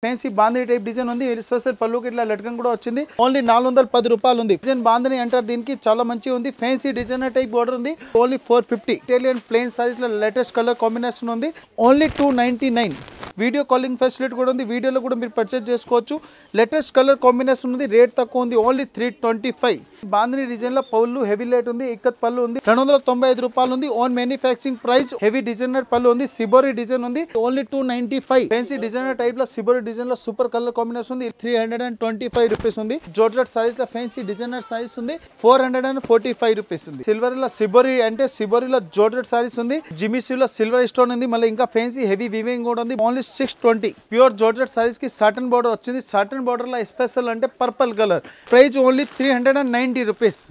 Fancy bandhani type design ఉంది. Special పళ్ళుకి ఇట్లా లట్కన్ కూడా వచ్చింది. ఓన్లీ 410 రూపాయలు ఉంది. డిజైన్ బాందిని అంటారు దీనికి, చాలా మంచిగా ఉంది. ఫ్యాన్సీ డిజైనర్ టైప్ బోర్డర్ ఉంది. ఓన్లీ 450. ఇటాలియన్ ప్లెయిన్ సారీస్ లో లేటెస్ట్ కలర్ కాంబినేషన్ ఉంది. ఓన్లీ 299. వీడియో కాలింగ్ ఫెసిలిటీ కూడా ఉంది. వీడియోలో కూడా మీరు పర్చేజ్ చేసుకోవచ్చు. లేటెస్ట్ కలర్ కాంబినేషన్ ఉంది. రేట్ తక్కువ ఉంది. ఓన్లీ 325. బాందిని డిజైన్ లో పళ్ళు హెవీ లైట్ ఉంది. ఇక్కత్ పళ్ళు ఉంది. 295 రూపాయలు ఉంది. Own manufacturing price. Heavy designer పళ్ళు ఉంది. సిబోరి డిజైన్ ఉంది. ఓన్లీ 295. ఫ్యాన్సీ డిజైనర్ టైప్ లో సిబోరి డిజైన్ లో సూపర్ కలర్ కాంబినేషన్ ఉంది. 325 రూపీస్ ఉంది. జోర్జెట్ సారీస్ లో ఫ్యాన్సీ డిజైనర్ సారీస్ ఉంది. 445 రూపీస్ ఉంది. సిల్వర్ లో సిబోరి అంటే సిబోరిలో జోర్జెట్ సారీస్ ఉంది. జిమిసీ లో సిల్వర్ స్టోన్ ఉంది. మళ్ళీ ఇంకా ఫ్యాన్సీ హెవీ వీవింగ్ కూడా ఉంది. ఓన్లీ 620. ప్యూర్ జార్జెట్ సారీస్ కి సాటన్ బోర్డర్ వచ్చింది. సాటన్ బోర్డర్ లో స్పెషల్ అంటే purple colour. Price only 390 rupees.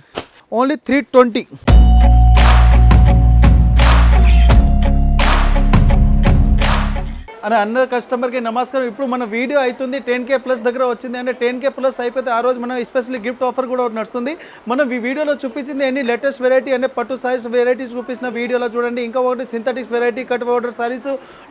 Only 320. అని అందరు కస్టమర్కి నమస్కారం. ఇప్పుడు మన వీడియో అవుతుంది 10K ప్లస్ దగ్గర వచ్చింది. అంటే 10K ప్లస్ అయిపోతే ఆ రోజు మనం ఎస్పెషల్లీ గిఫ్ట్ ఆఫర్ కూడా నడుస్తుంది. మనం ఈ వీడియోలో చూపించింది ఎన్ని లేటెస్ట్ వెరైటీ అంటే పట్టు సారీస్ వెరైటీస్ చూపించిన వీడియోలో చూడండి. ఇంకా ఒకటి synthetics variety cut border saris,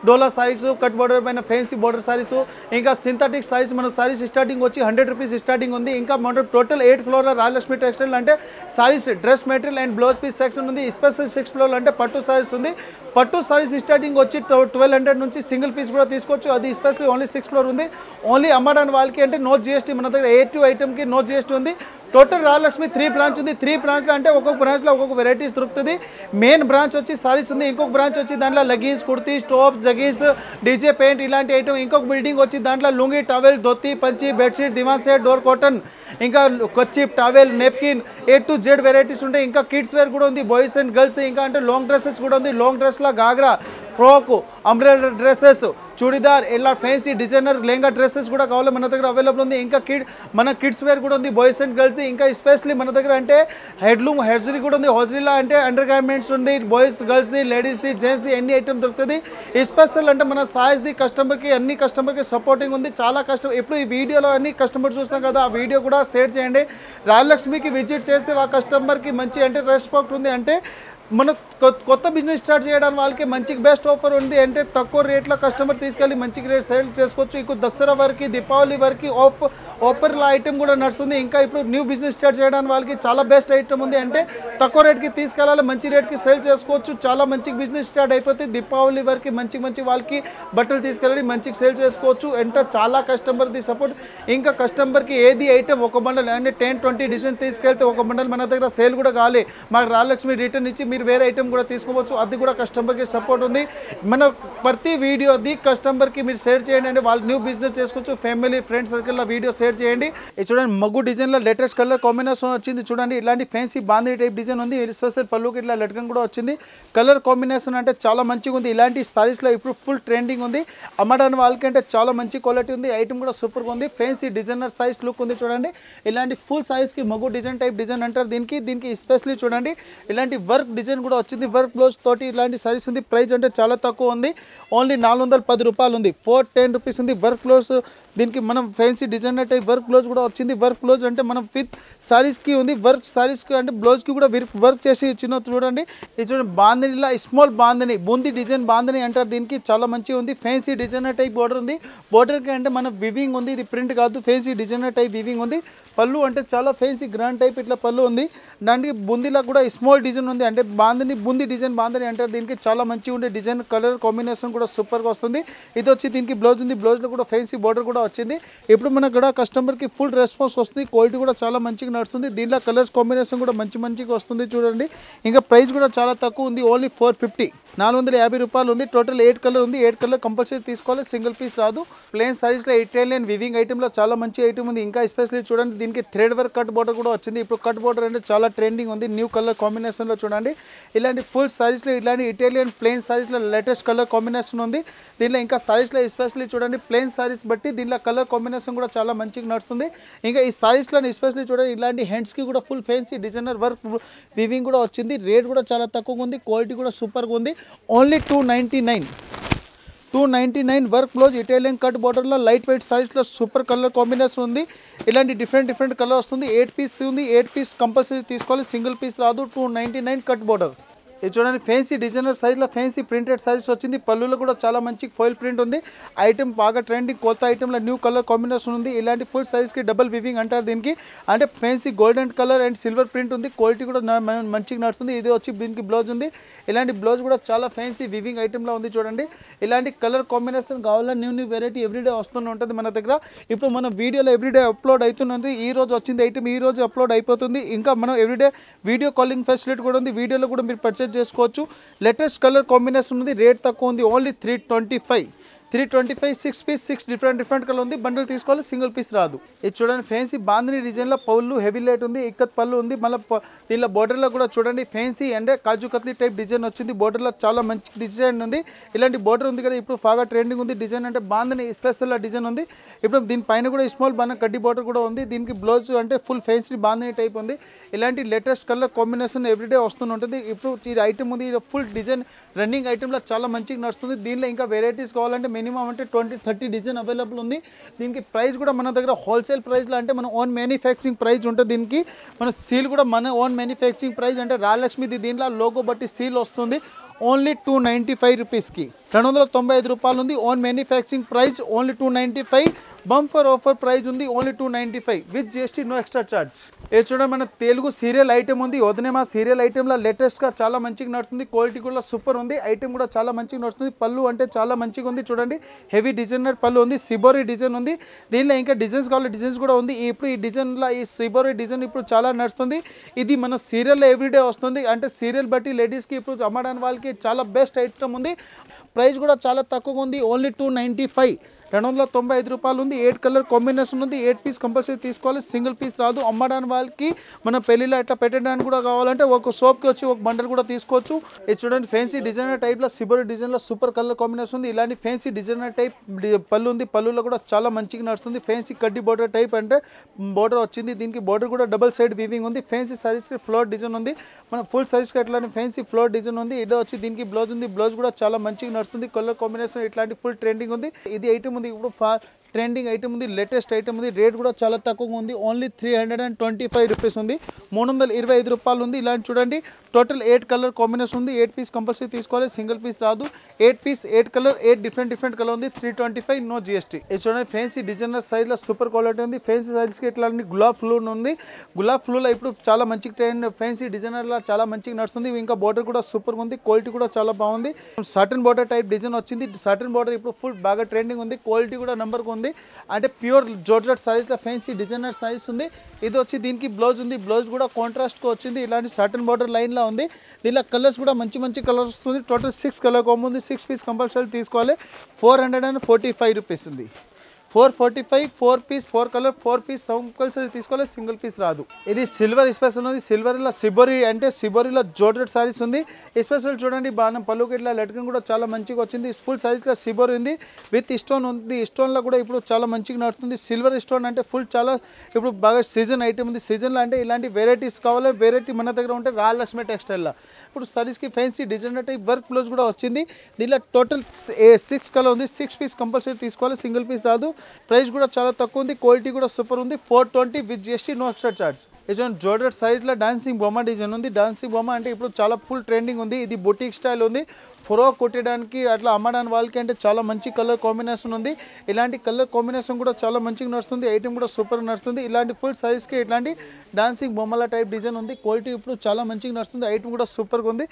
డోలా సారీస్, కట్ బోర్డర్ పైన ఫ్యాన్సీ బోర్డర్ సారీస్, ఇంకా సింథటిక్ సారీస్. మన సారీస్ స్టార్టింగ్ వచ్చి 100 రూపీస్ స్టార్టింగ్ ఉంది. ఇంకా మన టోటల్ 8 ఫ్లోర్ రాజలక్ష్మి టెక్స్టైల్ అంటే sarees dress material and blouse piece section ఉంది. స్పెషల్ 6 ఫ్లోర్ అంటే పట్టు సారీస్ ఉంది. పట్టు సారీస్ స్టార్టింగ్ వచ్చి 1200 నుంచి సింగిల్ పీస్ కూడా తీసుకోవచ్చు. అది స్పెషల్లీ ఓన్లీ 6 ఫ్లోర్ ఉంది. ఓన్లీ అమ్మడానికి వాళ్ళకి అంటే నో జిఎస్టీ. మన దగ్గర A2 ఐటమ్కి నో జిఎస్టీ ఉంది. టోటల్ రాజలక్ష్మి 3 బ్రాంచ్ ఉంది. 3 బ్రాంచ్లో అంటే ఒక్కొక్క బ్రాంచ్లో ఒక్కొక్క వెరైటీస్ దొరుకుతుంది. మెయిన్ బ్రాంచ్ వచ్చి సారీస్ ఉంది. ఇంకొక బ్రాంచ్ వచ్చి దాంట్లో లెగిన్స్, కుర్తీ, టాప్, జగీస్, డీజే పెయింట్ ఇలాంటి ఐటమ్. ఇంకొక బిల్డింగ్ వచ్చి దాంట్లో లుంగి, టవెల్, ధోతి, పంచి, బెడ్షీట్, దివాన్ సెట్, డోర్ కాటన్, ఇంకా కచ్చిప్, towel, napkin, A to Z varieties ఉంటాయి. ఇంకా కిడ్స్ వేర్ కూడా ఉంది. బాయ్స్ అండ్ గర్ల్స్ ఇంకా అంటే లాంగ్ డ్రెస్సెస్ కూడా ఉంది. లాంగ్ డ్రెస్లో ghagra, frock, umbrella dresses, churidar, ఇలా ఫ్యాన్సీ డిజైనర్ లెహంగా డ్రెస్సెస్ కూడా కావాలి మన దగ్గర అవైలబుల్ ఉంది. ఇంకా మన కిడ్స్ వేర్ కూడా ఉంది. బాయ్స్ అండ్ గర్ల్స్ ఇంకా ఎస్పెషల్లీ మన దగ్గర అంటే హెడ్లూమ్ హెడ్జరీ కూడా ఉంది. హోజరీలా అంటే అండర్ గార్మెంట్స్ ఉంది. బాయ్స్ గర్ల్స్ది, లేడీస్ది, జెంట్స్ది ఎన్ని ఐటమ్ దొరుకుతుంది. స్పెషల్ అంటే మన సాయిస్ది కస్టమర్కి అన్ని కస్టమర్కి సపోర్టింగ్ ఉంది. చాలా కస్టమర్ ఇప్పుడు ఈ వీడియోలో అన్ని కస్టమర్ చూస్తాం కదా, ఆ వీడియో కూడా షేర్ చేయండి. రాజలక్ష్మికి విజిట్ చేస్తే ఆ కస్టమర్కి మంచి అంటే రెస్పెక్ట్ ఉంది. అంటే మన కొత్త బిజినెస్ స్టార్ట్ చేయడానికి వాళ్ళకి మంచి బెస్ట్ ఆఫర్ ఉంది. అంటే తక్కువ రేట్లో కస్టమర్ తీసుకెళ్ళి మంచి రేట్ సేల్ చేసుకోవచ్చు. ఇప్పుడు దసరా వరకు, దీపావళి వరకు ఆఫర్ల ఐటమ్ కూడా నడుస్తుంది. ఇంకా ఇప్పుడు న్యూ బిజినెస్ స్టార్ట్ చేయడానికి వాళ్ళకి చాలా బెస్ట్ ఐటమ్ ఉంది. అంటే తక్కువ రేట్కి తీసుకెళ్ళాలి, మంచి రేట్కి సేల్ చేసుకోవచ్చు. చాలా మంచి బిజినెస్ స్టార్ట్ అయిపోతే దీపావళి వరకు మంచి వాళ్ళకి బట్టలు తీసుకెళ్ళి మంచిగా సేల్ చేసుకోవచ్చు. అంటే చాలా కస్టమర్ది సపోర్ట్. ఇంకా కస్టమర్కి ఏది ఐటమ్ ఒక బండల్ అంటే 10-20 డిజైన్ తీసుకెళ్తే ఒక బండల్ మన దగ్గర సేల్ కూడా కావాలి. మాకు రాజలక్ష్మి రిటర్న్ ఇచ్చి మీరు వేరే ఐటమ్ కూడా తీసుకోవచ్చు. అది కూడా కస్టమర్కి సపోర్ట్ ఉంది. మన ప్రతి వీడియోది కస్టమర్కి మీరు షేర్ చేయండి. అంటే వాళ్ళు న్యూ బిజినెస్ చేసుకోవచ్చు. ఫ్యామిలీ ఫ్రెండ్స్ సర్కిల్లో వీడియో షేర్ చేయండి. ఇది చూడండి మగ్గు డిజైన్లో లేటెస్ట్ కలర్ కాంబినేషన్ వచ్చింది. చూడండి ఇలాంటి ఫ్యాన్సీ బాందిని టైప్ డిజైన్ ఉంది. స్పెషల్ పళ్ళుకి ఇట్లా లట్కన్ కూడా వచ్చింది. కలర్ కాంబినేషన్ అంటే చాలా మంచిగా ఉంది. ఇలాంటి సారీస్లో ఇప్పుడు ఫుల్ ట్రెండింగ్ ఉంది. అమ్మడానికి వాళ్ళకి అంటే చాలా మంచి క్వాలిటీ ఉంది. ఐటమ్ కూడా సూపర్గా ఉంది. ఫ్యాన్సీ డిజైనర్ సైజ్ లుక్ ఉంది. చూడండి ఇలాంటి ఫుల్ సైజ్కి మగ్గు డిజైన్ టైప్ డిజైన్ అంటారు దీనికి స్పెషల్లీ చూడండి ఇలాంటి వర్క్ డిజైన్ కూడా వచ్చింది. వర్క్ బ్లౌజ్ తోటి ఇలాంటి సారీస్ ఉంది. ప్రైస్ అంటే చాలా తక్కువ ఉంది. ఓన్లీ 410 రూపాయలు ఉంది. 410 రూపీస్ ఉంది. వర్క్ బ్లౌజ్ దీనికి మనం fancy designer type work blouse కూడా వచ్చింది. వర్క్ బ్లౌజ్ అంటే మనం విత్ సారీస్కి ఉంది. వర్క్ సారీస్కి అంటే బ్లౌజ్కి కూడా వర్క్ చేసి ఇచ్చిన చూడండి. ఇది చూడండి బాందినిలా స్మాల్ బాందిని బూందీ డిజైన్ బాందిని అంటారు దీనికి. చాలా మంచిగా ఉంది. ఫ్యాన్సీ డిజైనర్ టైప్ బోర్డర్ ఉంది. బోర్డర్కి అంటే మన వివింగ్ ఉంది. ఇది ప్రింట్ కాదు, ఫ్యాన్సీ డిజైనర్ టైప్ వివింగ్ ఉంది. పళ్ళు అంటే చాలా ఫ్యాన్సీ గ్రాండ్ టైప్ ఇట్లా పళ్ళు ఉంది. దానికి బూందీలా కూడా స్మాల్ డిజైన్ ఉంది. అంటే బాందిని బూందీ డిజైన్ బాందిని అంటారు దీనికి. చాలా మంచిగా ఉండే డిజైన్ కలర్ కాంబినేషన్ కూడా సూపర్గా వస్తుంది. ఇది వచ్చి దీనికి బ్లౌజ్ ఉంది. బ్లౌజ్లో కూడా ఫ్యాన్సీ బోర్డర్ కూడా వచ్చింది. ఇప్పుడు మనకు కూడా కస్టమర్కి ఫుల్ రెస్పాన్స్ వస్తుంది. క్వాలిటీ కూడా చాలా మంచిగా నడుస్తుంది. దీంట్లో కలర్స్ కాంబినేషన్ కూడా మంచిగా వస్తుంది. చూడండి ఇంకా ప్రైస్ కూడా చాలా తక్కువ ఉంది. ఓన్లీ 450, 450 రూపాయలు ఉంది. టోటల్ 8 కలర్ ఉంది. 8 కలర్ కంపల్సరీ తీసుకోవాలి. సింగిల్ పీస్ రాదు. ప్లెయిన్ సారీస్లో ఇటాలియన్ వివింగ్ ఐటెంలో చాలా మంచి ఐటమ్ ఉంది. ఇంకా ఎస్పెషల్లీ చూడండి దీనికి థ్రెడ్ వర్క్ కట్ బోర్డర్ కూడా వచ్చింది. ఇప్పుడు కట్ బోర్డర్ అంటే చాలా ట్రెండింగ్ ఉంది. న్యూ కలర్ కాంబినేషన్లో చూడండి ఇలాంటి ఫుల్ సారీస్లో ఇలాంటి ఇటాలియన్ ప్లెయిన్ సారీస్లో లేటెస్ట్ కలర్ కాంబినేషన్ ఉంది. దీనిలో ఇంకా సారీస్లో ఎస్పెషల్లీ చూడండి ప్లెయిన్ సారీస్ బట్టి దీనిలో కలర్ కాంబినేషన్ కూడా చాలా మంచిగా నడుస్తుంది. ఇంకా ఈ సారీస్లో ఎస్పెషల్లీ చూడండి ఇలాంటి హ్యాండ్స్కి కూడా full fancy designer work weaving కూడా వచ్చింది. రేట్ కూడా చాలా తక్కువగా ఉంది. క్వాలిటీ కూడా సూపర్గా ఉంది. Only 299 work blouse Italian cut బోర్డర్లో లైట్ వెయిట్ సారీస్లో సూపర్ కలర్ కాంబినేషన్ ఉంది. ఇలాంటి డిఫరెంట్ కలర్ వస్తుంది. 8 పీస్ ఉంది. 8 పీస్ కంపల్సరీ తీసుకోవాలి. సింగిల్ పీస్ రాదు. 299 కట్ బోర్డర్. ఇది చూడండి ఫ్యాన్సీ డిజైనర్ సైజ్లో ఫ్యాన్సీ ప్రింటెడ్ సైజ్ వచ్చింది. పళ్ళులో కూడా చాలా మంచి ఫాయిల్ ప్రింట్ ఉంది. ఐటమ్ బాగా ట్రెండింగ్ కొత్త ఐటెంలో న్యూ కలర్ కాంబినేషన్ ఉంది. ఇలాంటి ఫుల్ సైజ్కి డబుల్ వివింగ్ అంటారు దీనికి. అంటే fancy golden colour and silver print ఉంది. క్వాలిటీ కూడా మంచిగా నడుస్తుంది. ఇది వచ్చి దీనికి బ్లౌజ్ ఉంది. ఇలాంటి బ్లౌజ్ కూడా చాలా ఫ్యాన్సీ వివింగ్ ఐటెంలో ఉంది. చూడండి ఇలాంటి కలర్ కాంబినేషన్ కావాలని న్యూ వెరైటీ ఎవ్రీడే వస్తూనే ఉంటుంది మన దగ్గర. ఇప్పుడు మన వీడియోలో ఎవ్రీడే అప్లోడ్ అవుతున్నది. ఈ రోజు వచ్చింది ఐటమ్ ఈ రోజు అప్లోడ్ అయిపోతుంది. ఇంకా మనం ఎవ్రీడే వీడియో కాలింగ్ ఫెసిలిటీ కూడా ఉంది. వీడియోలో కూడా మీరు పర్చేజ్ చేసుకోవచ్చు. లేటెస్ట్ కలర్ కాంబినేషన్ ఉంది. రేట్ తక్కువ ఉంది. ఓన్లీ 325 6 పీస్ 6 డిఫరెంట్ కలర్ ఉంది. బండిల్ తీసుకోవాలి, సింగిల్ పీస్ రాదు. ఇది చూడండి ఫ్యాన్సీ బాందిని డిజైన్లో పళ్ళు హెవీ లైట్ ఉంది. ఇక్కత్ పళ్ళు ఉంది. మళ్ళీ దీనిలో బోర్డర్లో కూడా చూడండి ఫ్యాన్సీ అంటే కాజు కత్లీ టైప్ డిజైన్ వచ్చింది. బోర్డర్లో చాలా మంచి డిజైన్ ఉంది. ఇలాంటి బోర్డర్ ఉంది కదా ఇప్పుడు బాగా ట్రెండింగ్ ఉంది. డిజైన్ అంటే బాందిని స్పెషల్ డిజైన్ ఉంది. ఇప్పుడు దీనిపైన కూడా స్మాల్ బాగా కడ్డీ బోర్డర్ కూడా ఉంది. దీనికి బ్లౌజ్ అంటే ఫుల్ ఫ్యాన్సీ బాందిని టైప్ ఉంది. ఇలాంటి లేటెస్ట్ కలర్ కాంబినేషన్ ఎవ్రీడే వస్తూనే ఉంటుంది. ఇప్పుడు ఈ ఐటమ్ ఉంది. ఇది ఫుల్ డిజైన్ రన్నింగ్ ఐటెంలో చాలా మంచిగా నడుస్తుంది. దీనిలో ఇంకా వెరైటీస్ కావాలంటే మినిమం అంటే 20-30 డిజైన్ అవైలబుల్ ఉంది. దీనికి ప్రైస్ కూడా మన దగ్గర హోల్సేల్ ప్రైస్లో అంటే మన ఓన్ మ్యానుఫ్యాక్చరింగ్ ప్రైస్ ఉంటుంది. దీనికి మన సీల్ కూడా మన ఓన్ మ్యానుఫ్యాక్చరింగ్ ప్రైస్ అంటే రాయలక్ష్మిది దీంట్లో లోగో బట్టి సీల్ వస్తుంది. ఓన్లీ 295 రూపీస్కి 295 రూపాయలు ఉంది. Own manufacturing price only 295. Bumper offer price ఉంది only 295 with GST no extra charge. ఏ చూడండి మన తెలుగు సీరియల్ ఐటమ్ ఉంది. వదినేమా సీరియల్ ఐటెంలో లేటెస్ట్గా చాలా మంచిగా నడుస్తుంది. క్వాలిటీ కూడా సూపర్ ఉంది. ఐటమ్ కూడా చాలా మంచిగా నడుస్తుంది. పళ్ళు అంటే చాలా మంచిగా ఉంది. చూడండి హెవీ డిజైనర్ పళ్ళు ఉంది. సిబోరీ డిజైన్ ఉంది. దీనిలో ఇంకా డిజైన్స్ కావాలి, డిజైన్స్ కూడా ఉంది. ఇప్పుడు ఈ డిజైన్లో ఈ సిబోరీ డిజైన్ ఇప్పుడు చాలా నడుస్తుంది. ఇది మన సీరియల్లో ఎవ్రీడే వస్తుంది. అంటే సీరియల్ బట్టి లేడీస్కి ఇప్పుడు అమ్మడానికి వాళ్ళకి చాలా బెస్ట్ ఐటమ్ ఉంది. ప్రైస్ కూడా చాలా తక్కువగా ఉంది. ఓన్లీ 295 295 రూపాయలు ఉంది. 8 కలర్ కాంబినేషన్ ఉంది. 8 పీస్ కంపల్సరీ తీసుకోవాలి, సింగిల్ పీస్ రాదు. అమ్మడానికి వాళ్ళకి మన పెళ్లిలో ఇట్లా పెట్టడానికి కూడా కావాలంటే ఒక షాప్కి వచ్చి ఒక బండల్ కూడా తీసుకోవచ్చు. ఇది చూడండి ఫ్యాన్సీ డిజైనర్ టైప్లో సిబోరీ డిజైన్లో సూపర్ కలర్ కాంబినేషన్ ఉంది. ఇలాంటి ఫ్యాన్సీ డిజైనర్ టైప్ పళ్ళు ఉంది. పళ్ళులో కూడా చాలా మంచిగా నడుస్తుంది. ఫ్యాన్సీ కడ్డీ బోర్డర్ టైప్ అంటే బోర్డర్ వచ్చింది. దీనికి బోర్డర్ కూడా డబుల్ సైడ్ వీవింగ్ ఉంది. ఫ్యాన్సీ సైజ్కి ఫ్లోర్ డిజైన్ ఉంది. మన ఫుల్ సైజ్కి అట్లాంటి ఫ్యాన్సీ ఫ్లోర్ డిజైన్ ఉంది. ఇది వచ్చి దీనికి బ్లౌజ్ ఉంది. బ్లౌజ్ కూడా చాలా మంచిగా నడుస్తుంది. కలర్ కాంబినేషన్ ఇట్లాంటి ఫుల్ ట్రెండింగ్ ఉంది. ఇది ఐటమ్ ఉంది. ఇప్పుడు ట్రెండింగ్ ఐటమ్ ఉంది. లేటెస్ట్ ఐటమ్ ఉంది. రేట్ కూడా చాలా తక్కువగా ఉంది. ఓన్లీ 325 రూపీస్ ఉంది. 325 రూపాయలు ఉంది. ఇలాంటి చూడండి టోటల్ 8 కలర్ కాంబినేషన్ ఉంది. 8 పీస్ కంపల్సరీ తీసుకోవాలి, సింగిల్ పీస్ రాదు. 8 పీస్ 8 కలర్ 8 డిఫరెంట్ కలర్ ఉంది. 325 నో జిఎస్టీ. ఇది చూడండి ఫ్యాన్సీ డిజైనర్ సైజ్లో సూపర్ క్వాలిటీ ఉంది. ఫ్యాన్సీ సైజ్కి ఇట్లా గులాబ్ ఫ్లూ ఉంది. గులాబ్ ఫ్లూలో ఇప్పుడు చాలా మంచి ట్రెండ్ ఫ్యాన్సీ డిజైనర్లో చాలా మంచిగా నడుస్తుంది. ఇంకా బోర్డర్ కూడా సూపర్ ఉంది. క్వాలిటీ కూడా చాలా బాగుంది. సాటన్ బోర్డర్ టైప్ డిజైన్ వచ్చింది. సాటన్ బోర్డర్ ఇప్పుడు ఫుల్ బాగా ట్రెండింగ్ ఉంది. క్వాలిటీ కూడా నెంబర్కి ఉంది. అంటే ప్యూర్ జార్జెట్ సైజ్లో ఫ్యాన్సీ డిజైనర్ సైజ్ ఉంది. ఇది వచ్చి దీనికి బ్లౌజ్ ఉంది. బ్లౌజ్ కూడా కాంట్రాస్ట్గా వచ్చింది. ఇలాంటి సాటన్ బోర్డర్ లైన్లో ఉంది. దీనిలో కలర్స్ కూడా మంచి కలర్స్ వస్తుంది. టోటల్ 6 కలర్ కాంబో ఉంది. 6 పీస్ కంపల్సరీ తీసుకోవాలి. 445 రూపీస్ ఉంది. 445 4 పీస్ 4 కలర్ 4 పీస్ కంపల్సరీ తీసుకోవాలి, సింగిల్ పీస్ రాదు. ఇది సిల్వర్ స్పెషల్ ఉంది. సిల్వర్లో సిబోరీ అంటే సిబోరీలో జోర్జెట్ సారీస్ ఉంది. స్పెషల్ చూడండి బాణం పళ్ళుకి ఇట్లా లెట్కన్ కూడా చాలా మంచిగా వచ్చింది. ఫుల్ సైజ్లో సిబోరీ ఉంది. విత్ స్టోన్ ఉంది. స్టోన్లో కూడా ఇప్పుడు చాలా మంచిగా నడుస్తుంది. సిల్వర్ స్టోన్ అంటే ఫుల్ చాలా ఇప్పుడు బాగా సీజన్ ఐటమ్ ఉంది. సీజన్లో అంటే ఇలాంటి వెరైటీస్ కావాలి. వెరైటీ మన దగ్గర ఉంటే రాయలక్ష్మి టెక్స్టైల్లో ఇప్పుడు సారీస్కి fancy designer type work blouse కూడా వచ్చింది. దీనిలో టోటల్ 6 కలర్ ఉంది. 6 పీస్ కంపల్సరీ తీసుకోవాలి, సింగిల్ పీస్ రాదు. ప్రైస్ కూడా చాలా తక్కువ ఉంది. క్వాలిటీ కూడా సూపర్ ఉంది. 420 with GST no extra charge. ఇది జోర్జెట్ సైజ్లో డాన్సింగ్ బొమ్మ డిజైన్ ఉంది. డాన్సింగ్ బొమ్మ అంటే ఇప్పుడు చాలా ఫుల్ ట్రెండింగ్ ఉంది. ఇది బొటిక్ స్టైల్ ఉంది. ఫ్రాక్ కొట్టడానికి అట్లా అమ్మడానికి వాళ్ళకి అంటే చాలా మంచి కలర్ కాంబినేషన్ ఉంది. ఇలాంటి కలర్ కాంబినేషన్ కూడా చాలా మంచిగా నడుస్తుంది. ఐటమ్ కూడా సూపర్ నడుస్తుంది. ఇలాంటి ఫుల్ సైజ్కి ఇట్లాంటి డాన్సింగ్ బొమ్మల టైప్ డిజైన్ ఉంది. క్వాలిటీ ఇప్పుడు చాలా మంచిగా నడుస్తుంది. ఐటమ్ కూడా సూపర్గా ఉంది.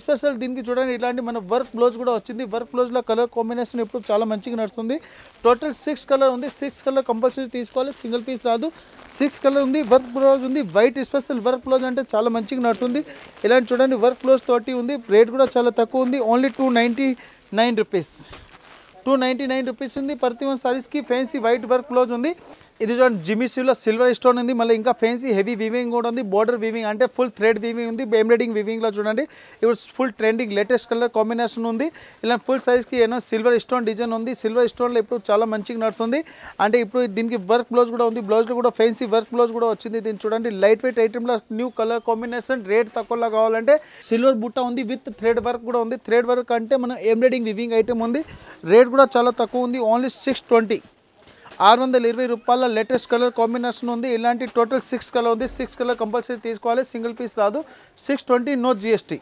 స్పెషల్ దీనికి చూడండి ఇలాంటి మన వర్క్ బ్లౌజ్ కూడా వచ్చింది. వర్క్ బ్లౌజ్లో కలర్ కాంబినేషన్ ఇప్పుడు చాలా మంచిగా నడుస్తుంది. టోటల్ 6 కలర్ ఉంది. 6 కలర్ కంపల్సరీ తీసుకోవాలి, సింగిల్ పీస్ రాదు. 6 కలర్ ఉంది. వర్క్ బ్లౌజ్ ఉంది. వైట్ స్పెషల్ వర్క్ బ్లౌజ్ అంటే చాలా మంచిగా నడుస్తుంది. ఇలాంటి చూడండి వర్క్ బ్లౌజ్ తోటి ఉంది. రేట్ కూడా చాలా తక్కువ ఉంది. Only 299 rupees. 299 రూపీస్ ఉంది. ప్రతి వన్ సారీస్కి ఫ్యాన్సీ వైట్ వర్క్ బ్లౌజ్ ఉంది. ఇది చూడండి జిమిసీలో సిల్వర్ స్టోన్ ఉంది. మళ్ళీ ఇంకా ఫ్యాన్సీ హెవీ వీవింగ్ కూడా ఉంది. బోర్డర్ వీవింగ్ అంటే ఫుల్ థ్రెడ్ వీవింగ్ ఉంది. ఎంబ్రాయిడింగ్ వీవింగ్లో చూడండి ఇప్పుడు full trending latest colour combination ఉంది. ఇలా ఫుల్ సైజ్కి ఏమో సిల్వర్ స్టోన్ డిజైన్ ఉంది. సిల్వర్ స్టోన్లో ఇప్పుడు చాలా మంచిగా నడుతుంది. అంటే ఇప్పుడు దీనికి వర్క్ బ్లౌజ్ కూడా ఉంది. బ్లౌజ్లో కూడా ఫ్యాన్సీ వర్క్ బ్లౌజ్ కూడా వచ్చింది. దీన్ని చూడండి లైట్ వెయిట్ ఐటెంలో న్యూ కలర్ కాంబినేషన్. రేట్ తక్కువలో కావాలంటే సిల్వర్ బుట్ట ఉంది. విత్ థ్రెడ్ వర్క్ కూడా ఉంది. థ్రెడ్ వర్క్ అంటే మన ఎంబ్రాయిడింగ్ వీవింగ్ ఐటమ్ ఉంది. రేట్ కూడా చాలా తక్కువ ఉంది. ఓన్లీ 620 620 రూపాయల లేటెస్ట్ కలర్ కాంబినేషన్ ఉంది. ఇలాంటి టోటల్ 6 కలర్ ఉంది. 6 కలర్ కంపల్సరీ తీసుకోవాలి, సింగిల్ పీస్ రాదు. 620 నో జిఎస్టీ.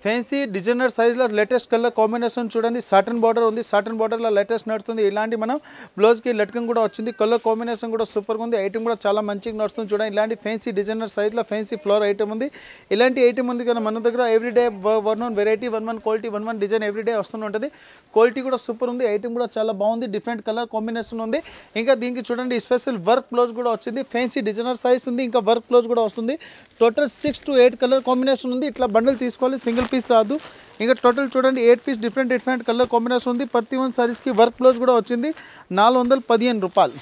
ఫ్యాన్సీ డిజైనర్ సైజ్లో లేటెస్ట్ కలర్ కాంబినేషన్ చూడండి. సాటన్ బార్డర్ ఉంది, సాటన్ బార్డర్లో లేటెస్ట్ నడుస్తుంది. ఇలాంటి మనం బ్లౌజ్కి లట్కన్ కూడా వచ్చింది. కలర్ కాంబినేషన్ కూడా సూపర్గా ఉంది. ఐటమ్ కూడా చాలా మంచిగా నడుస్తుంది చూడండి. ఇలాంటి ఫ్యాన్సీ డిజైనర్ సైజ్లో ఫ్యాన్సీ ఫ్లోర్ ఐటమ్ ఉంది. ఇలాంటి ఐటమ్ ఉంది కదా మన దగ్గర everyday one variety, one quality, one design everyday వస్తూనే ఉంటుంది. క్వాలిటీ కూడా సూపర్ ఉంది. ఐటమ్ కూడా చాలా బాగుంది. డిఫరెంట్ కలర్ కాంబినేషన్ ఉంది. ఇంకా దీనికి చూడండి స్పెషల్ వర్క్ బ్లౌజ్ కూడా వచ్చింది. ఫ్యాన్సీ డిజైనర్ సైజ్ ఉంది. ఇంకా వర్క్ బ్లౌజ్ కూడా వస్తుంది. టోటల్ 6 to 8 కలర్ కాంబినేషన్ ఉంది. ఇట్లా బండిల్ తీసుకోవాలి, సింగిల్ పీస్ రాదు. ఇంకా టోటల్ చూడండి 8 పీస్ డిఫరెంట్ కలర్ కాంబినేషన్ ఉంది. ప్రతి వన్ సారీస్కి వర్క్ బ్లౌజ్ కూడా వచ్చింది. 415 రూపాయలు,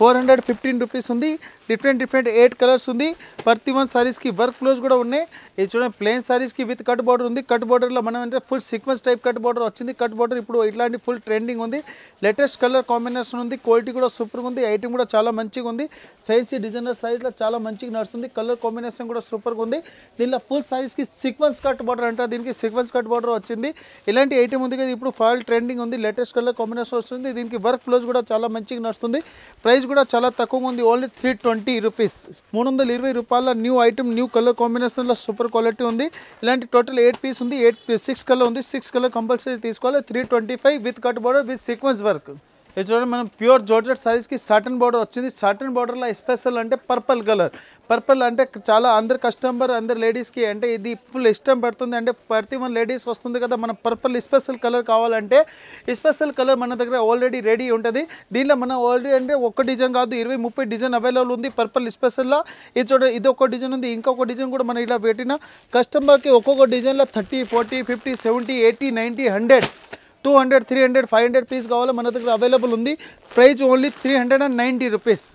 415 రూపీస్ ఉంది. డిఫరెంట్ 8 కలర్స్ ఉంది. ప్రతి వన్ సారీస్కి వర్క్ బ్లౌజ్ కూడా ఉన్నాయి. ఇది చూడండి ప్లెయిన్ సారీస్కి విత్ కట్ బార్డర్ ఉంది. కట్ బార్డర్లో మనం అంటే full sequence type cut border వచ్చింది. కట్ బార్డర్ ఇప్పుడు ఇట్లాంటి ఫుల్ ట్రెండింగ్ ఉంది. లేటెస్ట్ కలర్ కాంబినేషన్ ఉంది. క్వాలిటీ కూడా సూపర్గా ఉంది. ఐటమ్ కూడా చాలా మంచిగా ఉంది. ఫ్యాన్సీ డిజైనర్ సైజ్లో చాలా మంచిగా నడుస్తుంది. కలర్ కాంబినేషన్ కూడా సూపర్గా ఉంది. దీనిలో ఫుల్ సారీస్కి సీక్వెన్స్ కట్ బార్డర్ అంటారు. దీనికి సీక్వెన్స్ కట్ బార్డర్ వచ్చింది. ఇలాంటి ఐటమ్ ఉంది కదా ఇప్పుడు ఫాల్ ట్రెండింగ్ ఉంది. లేటెస్ట్ కలర్ కాంబినేషన్ వస్తుంది. దీనికి వర్క్ బ్లౌజ్ కూడా చాలా మంచిగా నడుస్తుంది. ప్రైస్ కూడా చాలా తక్కువగా ఉంది. ఓన్లీ 320 రూపీస్, 320 రూపాయల న్యూ ఐటమ్, న్యూ కలర్ కాంబినేషన్లో సూపర్ క్వాలిటీ ఉంది. ఇలాంటి టోటల్ 8 పీస్ ఉంది. 6 కలర్ ఉంది. 6 కలర్ కంపల్సరీ తీసుకోవాలి. 325 with cut border with sequence work. ఇది చూడండి మనం ప్యూర్ జార్జెట్ సారీస్కి సాటన్ బార్డర్ వచ్చింది. సాటన్ బార్డర్లో స్పెషల్ అంటే పర్పుల్ కలర్. పర్పుల్ అంటే చాలా అందరు కస్టమర్, అందరు లేడీస్కి అంటే ఇది ఫుల్ ఇష్టం పడుతుంది. అంటే ప్రతి వన్ లేడీస్ వస్తుంది కదా మన పర్పుల్ స్పెషల్ కలర్ కావాలంటే స్పెషల్ కలర్ మన దగ్గర ఆల్రెడీ రెడీ ఉంటుంది. దీనిలో మనం ఆల్రెడీ అంటే ఒక డిజైన్ కాదు 20-30 డిజైన్ అవైలబుల్ ఉంది పర్పుల్ స్పెషల్లో. ఇది చూడండి ఇది ఒక డిజైన్ ఉంది. ఇంకొక డిజైన్ కూడా మనం ఇలా పెట్టిన కస్టమర్కి ఒక్కొక్క డిజైన్లో 30, 40, 50, 70, 80, 90, 100, 200, 300, 500 పీస్ కావాలి మన దగ్గర అవైలబుల్ ఉంది. Price only 390 rupees,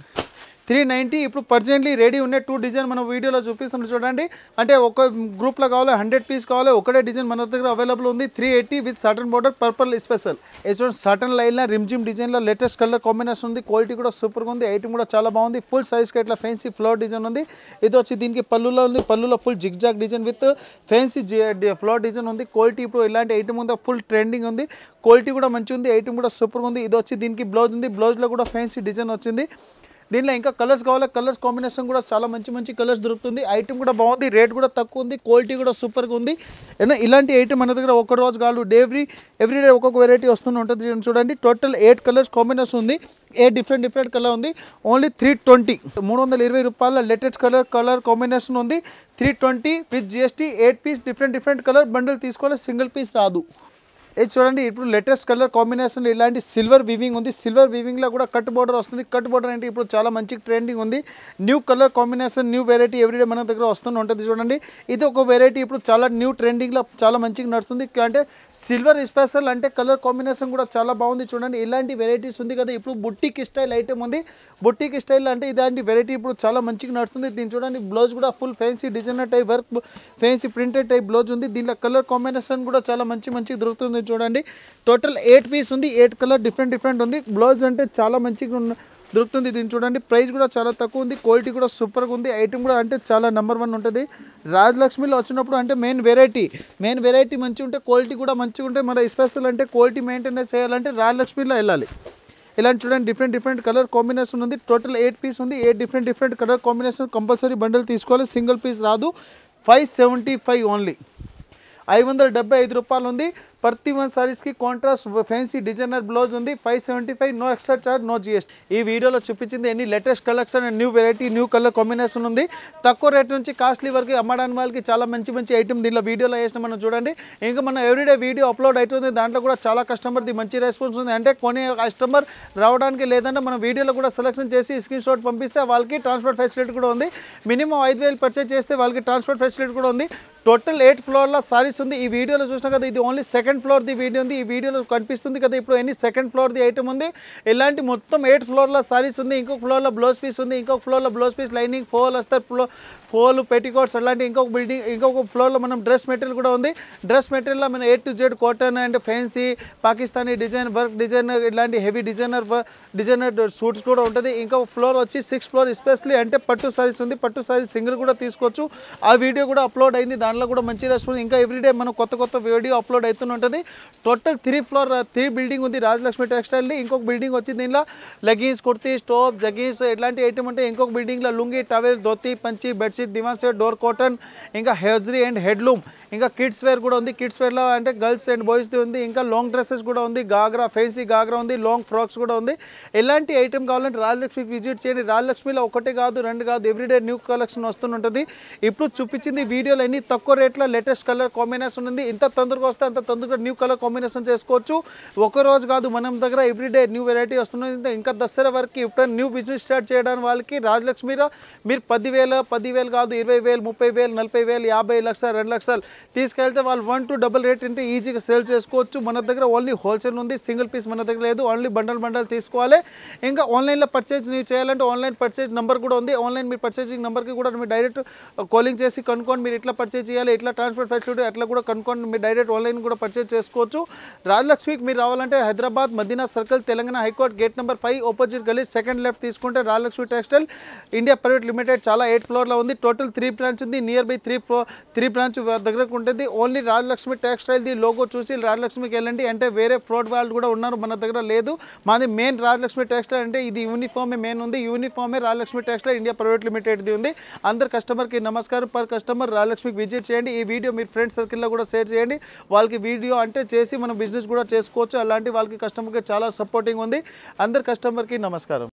390. ఇప్పుడు ప్రజెంట్లీ రెడీ ఉన్న 2 డిజైన్ మనం వీడియోలో చూపిస్తున్నాం చూడండి. అంటే ఒక గ్రూప్లో కావాలి 100 పీస్ కావాలి. ఒకటే డిజైన్ మన దగ్గర అవైలబుల్ ఉంది. 380 with Satan border purple special. చూడండి సాటన్ లైన్లో రిమ్జిమ్ డిజైన్లో లేటెస్ట్ కలర్ కాంబినేషన్ ఉంది. క్వాలిటీ కూడా సూపర్గా ఉంది. ఐటమ్ కూడా చాలా బాగుంది. ఫుల్ సైజ్కి ఇట్లా ఫ్యాన్సీ ఫ్లోర్ డిజైన్ ఉంది. ఇది వచ్చి దీనికి పళ్ళులో ఉంది. పళ్ళులో full zigzag design with fancy floor design ఉంది. క్వాలిటీ ఇప్పుడు ఇలాంటి ఐటమ్ ఉంది. ఫుల్ ట్రెండింగ్ ఉంది. క్వాలిటీ కూడా మంచిగా ఉంది. ఐటమ్ కూడా సూపర్గా ఉంది. ఇది వచ్చి దీనికి బ్లౌజ్ ఉంది. బ్లౌజ్లో కూడా ఫ్యాన్సీ డిజైన్ వచ్చింది. దీనిలో ఇంకా కలర్స్ కావాలి. కలర్స్ కాంబినేషన్ కూడా చాలా మంచి కలర్స్ దొరుకుతుంది. ఐటమ్ కూడా బాగుంది. రేట్ కూడా తక్కువ ఉంది. క్వాలిటీ కూడా సూపర్గా ఉంది. ఏనా ఇలాంటి ఐటమ్ మన దగ్గర ఒక రోజు కాదు ఎవ్రీడే ఒక్కొక్క వెరైటీ వస్తూనే ఉంటుంది. చూడండి టోటల్ 8 కలర్స్ కాంబినేషన్ ఉంది. 8 డిఫరెంట్ కలర్ ఉంది. ఓన్లీ 320, 320 రూపాయల లేటెస్ట్ కలర్ కాంబినేషన్ ఉంది. 320 with GST. 8 piece different colour bundle తీసుకోవాలి, సింగిల్ పీస్ రాదు. ఇది చూడండి ఇప్పుడు లేటెస్ట్ కలర్ కాంబినేషన్ ఇలాంటి సిల్వర్ వీవింగ్ ఉంది. సిల్వర్ వీవింగ్లో కూడా కట్ బార్డర్ వస్తుంది. కట్ బార్డర్ అంటే ఇప్పుడు చాలా మంచి ట్రెండింగ్ ఉంది. New colour combination, new variety everyday మన దగ్గర వస్తూనే ఉంటుంది. చూడండి ఇది ఒక వెరైటీ ఇప్పుడు చాలా న్యూ ట్రెండింగ్లో చాలా మంచిగా నడుస్తుంది. అంటే సిల్వర్ స్పెషల్ అంటే కలర్ కాంబినేషన్ కూడా చాలా బాగుంది. చూడండి ఇలాంటి వెరైటీస్ ఉంది కదా ఇప్పుడు బుట్టిక్ స్టైల్ ఐటమ్ ఉంది. బుట్టిక్ స్టైల్ అంటే ఇలాంటి వెరైటీ ఇప్పుడు చాలా మంచిగా నడుస్తుంది. దీని చూడండి బ్లౌజ్ కూడా full fancy designer type work, fancy printed type blouse ఉంది. దీనిలో కలర్ కాంబినేషన్ కూడా చాలా మంచి దొరుకుతుంది. చూడండి టోటల్ 8 పీస్ ఉంది. 8 కలర్ డిఫరెంట్ ఉంది. బ్లౌజ్ అంటే చాలా మంచిగా దొరుకుతుంది. దీన్ని చూడండి ప్రైస్ కూడా చాలా తక్కువ ఉంది. క్వాలిటీ కూడా సూపర్గా ఉంది. ఐటమ్ కూడా అంటే చాలా నెంబర్ 1 ఉంటుంది. రాజలక్ష్మిలో వచ్చినప్పుడు అంటే మెయిన్ వెరైటీ మంచిగా ఉంటే క్వాలిటీ కూడా మంచిగా ఉంటే మన స్పెషల్ అంటే క్వాలిటీ మెయింటైన్ చేయాలంటే రాజలక్ష్మిలో వెళ్ళాలి. ఇలాంటి చూడండి డిఫరెంట్ కలర్ కాంబినేషన్ ఉంది. టోటల్ 8 పీస్ ఉంది. 8 different colour combination compulsory bundle తీసుకోవాలి, సింగిల్ పీస్ రాదు. 575 ఓన్లీ, 575 రూపాయలు ఉంది. ప్రతి వన్ సారీస్కి కాంట్రాస్ట్ ఫ్యాన్సీ డిజైనర్ బ్లౌజ్ ఉంది. 575, no extra charge, no GST. ఈ వీడియోలో చూపించింది ఎన్ని latest collection and new variety, new colour combination ఉంది. తక్కువ రేట్ నుంచి కాస్ట్లీ వరకు అమ్మడానికి వాళ్ళకి చాలా మంచి ఐటమ్ దీనిలో వీడియోలో వేసిన మనం చూడండి. ఇంకా మనం ఎవ్రీడే వీడియో అప్లోడ్ అవుతుంది. దాంట్లో కూడా చాలా కస్టమర్ది మంచి రెస్పాన్స్ ఉంది. అంటే కొన్ని కస్టమర్ రావడానికి లేదంటే మనం వీడియోలో కూడా సెలెక్షన్ చేసి స్క్రీన్ షాట్ పంపిస్తే వాళ్ళకి ట్రాన్స్పోర్ట్ ఫెసిలిటీ కూడా ఉంది. మినిమం 5,000 పర్చేజ్ చేస్తే వాళ్ళకి ట్రాన్స్పోర్ట్ ఫెసిలిటీ కూడా ఉంది. టోటల్ 8 ఫ్లోర్ల సారీస్ ఉంది. ఈ వీడియోలో చూసినా కదా ఇది ఓన్లీ సెకండ్ ఫ్లోర్ది వీడియో ఉంది. ఈ వీడియోలో కనిపిస్తుంది కదా ఇప్పుడు ఎన్ని సెకండ్ ఫ్లోర్ది ఐటమ్ ఉంది. ఇలాంటి మొత్తం 8 ఫ్లోర్ల సారీస్ ఉంది. ఇంకొక ఫ్లోర్లో బ్లౌజ్ పీస్ ఉంది. ఇంకొక ఫ్లోర్లో బ్లౌజ్ పీస్ లైనింగ్, ఫోల్ వస్తారు, ఫోల్ పెటికోట్స్ అలాంటి ఇంకొక ఫ్లోర్లో మనం డ్రెస్ మెటీరియల్ కూడా ఉంది. డ్రెస్ మెటీరియల్లో మనం A to Z cotton and fancy Pakistani design work designer ఇలాంటి హెవీ డిజైనర్ సూట్స్ కూడా ఉంటుంది. ఇంకొక ఫ్లోర్ వచ్చి 6th ఫ్లోర్ ఎస్పెషల్లీ అంటే పట్టు సారీస్ ఉంది. పట్టు సారీస్ సింగిల్ కూడా తీసుకోవచ్చు. ఆ వీడియో కూడా అప్లోడ్ అయింది. దాంట్లో కూడా మంచి రెస్పాన్స్. ఇంకా ఎవ్రీడే మనం కొత్త వీడియో అప్లోడ్ అవుతుంటుంది. ఉంటుంది. టోటల్ 3 బిల్డింగ్ ఉంది రాజలక్ష్మి టెక్స్టైల్ది. ఇంకొక బిల్డింగ్ వచ్చి దీనిలో లెగిన్స్, కుర్తీ, స్టోప్, జగీన్స్ ఇట్లాంటి ఐటమ్ ఉంటాయి. ఇంకొక బిల్డింగ్లో లుంగి, టవెల్, ధోతి, పంచి, బెడ్షీట్, దివాన్ సెట్, డోర్ కాటన్, ఇంకా హెజ్రీ అండ్ హెడ్లూమ్, ఇంకా కిడ్స్ వేర్ కూడా ఉంది. కిడ్స్ వేర్లో అంటే గర్ల్స్ అండ్ బాయ్స్ది ఉంది. ఇంకా లాంగ్ డ్రెస్సెస్ కూడా ఉంది, గాగ్రా, ఫెన్సీ గాగ్రా ఉంది, లాంగ్ ఫ్రాక్స్ కూడా ఉంది. ఎలాంటి ఐటమ్ కావాలంటే రాజలక్ష్మికి విజిట్ చేయండి. రాజలక్ష్మిలో ఒకటే కాదు, రెండు కాదు, ఎవ్రీడే న్యూ కలెక్షన్ వస్తుంటుంది. ఇప్పుడు చూపించింది వీడియోలో అన్ని తక్కువ రేట్లో లేటెస్ట్ కలర్ కాంబినేషన్ ఉంది. ఇంత తొందరగా వస్తే అంత తొందరగా న్యూ కలర్ కాంబినేషన్ చేసుకోవచ్చు. ఒక రోజు కాదు, మనం దగ్గర ఎవ్రీడే న్యూ వెరైటీ వస్తుంది. ఇంకా దసరా వరకు ఇప్పుడు న్యూ బిజినెస్ స్టార్ట్ చేయడానికి వాళ్ళకి రాజలక్ష్మిలో మీరు 10,000 కాదు, 20,000, 30,000, 40,000, 50 లక్షలు, 2 లక్షలు తీసుకెళ్తే వాళ్ళు 1 to డబుల్ రేట్ అంటే ఈజీగా సేల్ చేసుకోవచ్చు. మన దగ్గర ఓన్లీ హోల్సేల్ ఉంది, సింగిల్ పీస్ మన దగ్గర లేదు. ఓన్లీ బండల్ తీసుకోవాలి. ఇంకా ఆన్లైన్లో పర్చేజ్ ನೀವು చేయాలంటే ఆన్లైన్ పర్చేజ్ నెంబర్ కూడా ఉంది. ఆన్లైన్ మీరు పర్చేజింగ్ నెంబర్కి కూడా మీరు డైరెక్ట్ కాలింగ్ చేసి కనుక్కోండి మీరు ఇట్లా పర్చేజ్ చేయాలి, ఇట్లా ట్రాన్స్పోర్ట్ ఫెసిలిటీ అట్లా కూడా కనుక్కోండి. మీరు డైరెక్ట్ ఆన్లైన్ కూడా పర్చేజ్ చేసుకోవచ్చు. రాజలక్ష్మికి మీరు రావాలంటే Hyderabad Madina circle, Telangana high court gate number 5 opposite గల్లీ సెకండ్ లెఫ్ట్ తీసుకుంటే Rajalakshmi textile India private limited చాలా 8th ఫ్లోర్లో ఉంది. టోటల్ 3 బ్రాంచ్ ఉంది. నియర్ బై 3 బ్రాంచ్ దగ్గరకు ఉంటుంది. ఓన్లీ రాజలక్ష్మి టెక్స్టైల్ది లోగో చూసి రాజలక్ష్మికి వెళ్ళండి. అంటే వేరే ఫ్రాడ్ వాళ్ళు కూడా ఉన్నారు, మన దగ్గర లేదు. మాది మెయిన్ రాజలక్ష్మి టెక్స్టైల్ అంటే ఇది యూనిఫామే మెయిన్ ఉంది. యూనిఫామే రాజలక్ష్మి టెక్స్టైల్ ఇండియా ప్రైవేట్ లిమిటెడ్ది ఉంది. అందరు కస్టమర్కి నమస్కారం. పర్ కస్టమర్ రాజలక్ష్మికి విజిట్ చేయండి. ఈ వీడియో మీరు ఫ్రెండ్స్ సర్కిల్లో కూడా షేర్ చేయండి. వాళ్ళకి వీడియో అంటే చేసి మనం బిజినెస్ కూడా చేసుకోవచ్చు. అలాంటి వాళ్ళకి కస్టమర్కి చాలా సపోర్టింగ్ ఉంది. అందరు కస్టమర్కి నమస్కారం.